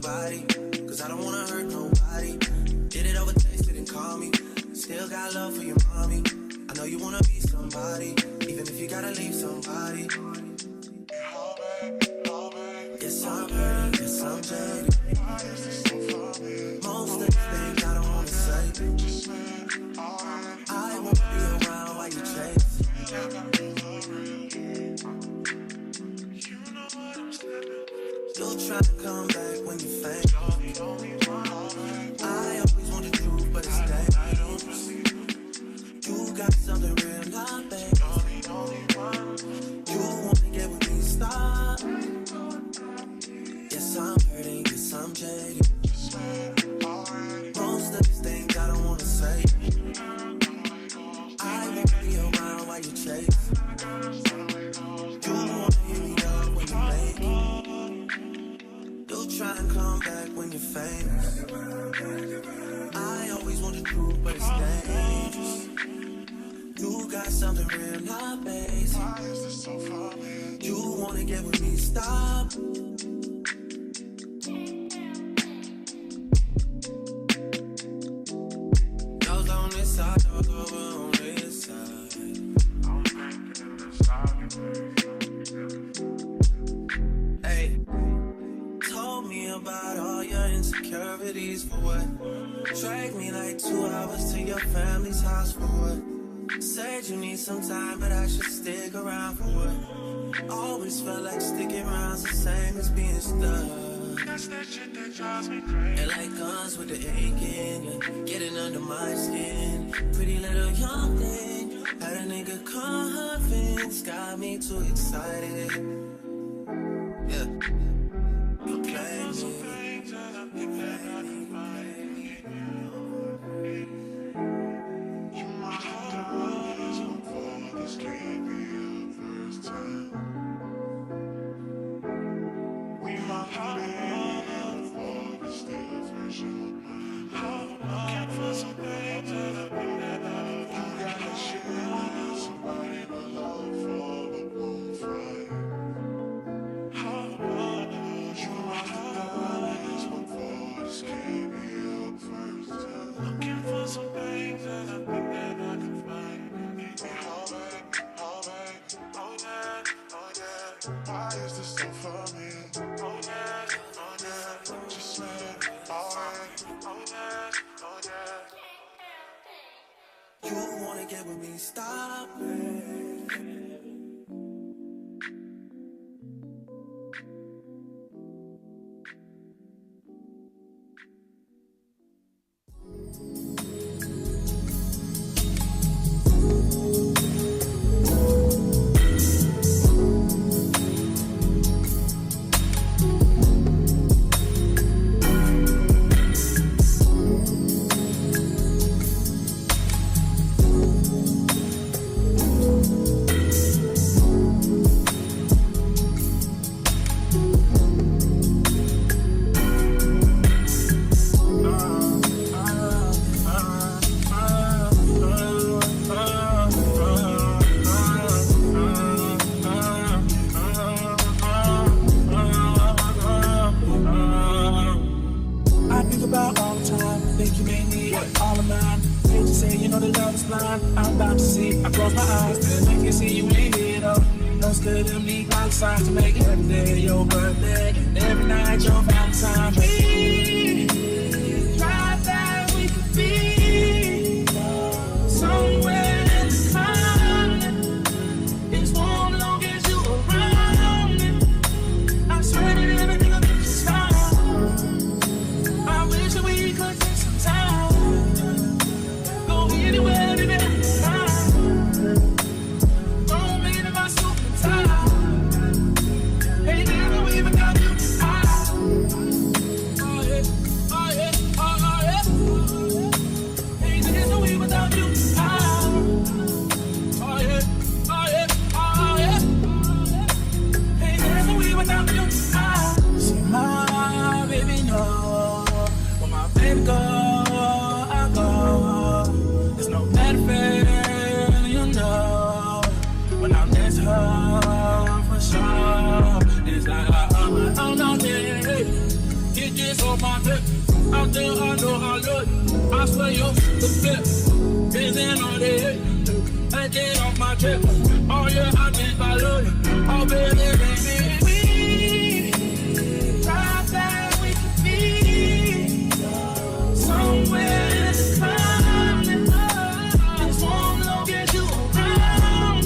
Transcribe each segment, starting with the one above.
nobody, cause I don't wanna hurt nobody. Did it over taste, didn't call me. Still got love for your mommy. I know you wanna be somebody, even if you gotta leave somebody. Yes, I'm hurting, yes, I'm jaded. Most of the things I don't wanna say. I won't be around while you chase. You try to come back when you faint. I always want the truth, but it's dangerous. You got something real, not babe. You wanna get with me, stop. Yes, I'm hurting, yes, I'm jaded. Most of these things I don't wanna say. I won't be around while you chase. You wanna hear me up when you make it. You try and come back when you're famous. I always want the truth, but it's dangerous. You got something real, not basic. You wanna get with me, stop. Those on this side, those over on this side. Hey, told me about all your insecurities for what? Drag me like 2 hours to your family's house for what? Said you need some time, but I should stick around for what? Always felt like sticking around's the same as being stuck. That's that shit that drives me crazy. And like guns with the aching, you're getting under my skin. Pretty little young thing, had a nigga convinced, got me too excited. Yeah, you play me. You play me. You my heart is one for this can't be your first time. We my heart for this thing for sure. I'm looking for some things that I've been never. You gotta share somebody but love for the bonfire. You my heart is one for this can't be your first time. Looking for some things that I've been never can find. Oh yeah. Why is this so for me? Oh yeah. Just say it. Oh yeah. You wanna get with me? Stop it. this on my lip. Out there, I know I look. I swear you're the flip. Been in all day. I did off my trip. Oh yeah, I think I love you. Oh baby, baby, we try that we could be somewhere in the cloud. This won't long get you around.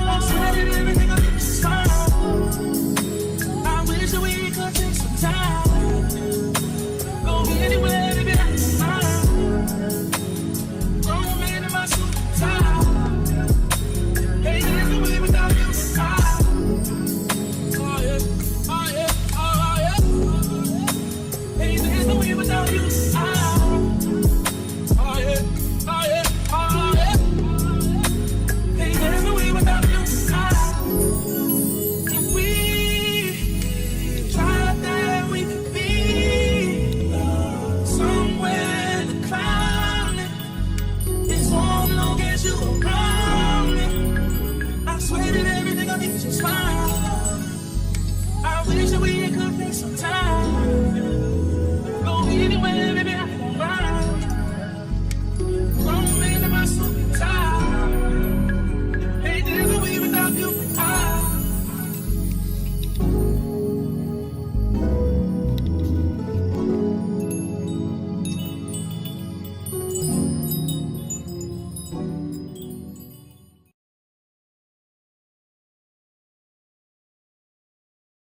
I swear that everything will be fine. I wish that we could take some time. Go anywhere, baby, that's mine. Throw me in my suit. Hey, there's no way without you. Oh yeah, oh yeah, oh yeah. Hey, there's no way without you. Oh yeah, oh yeah, oh yeah. Hey, there's no way without you. If we tried that, we could be somewhere in the cloud. It's all long as you around me. I swear that everything will be just fine. I wish that we could take some time.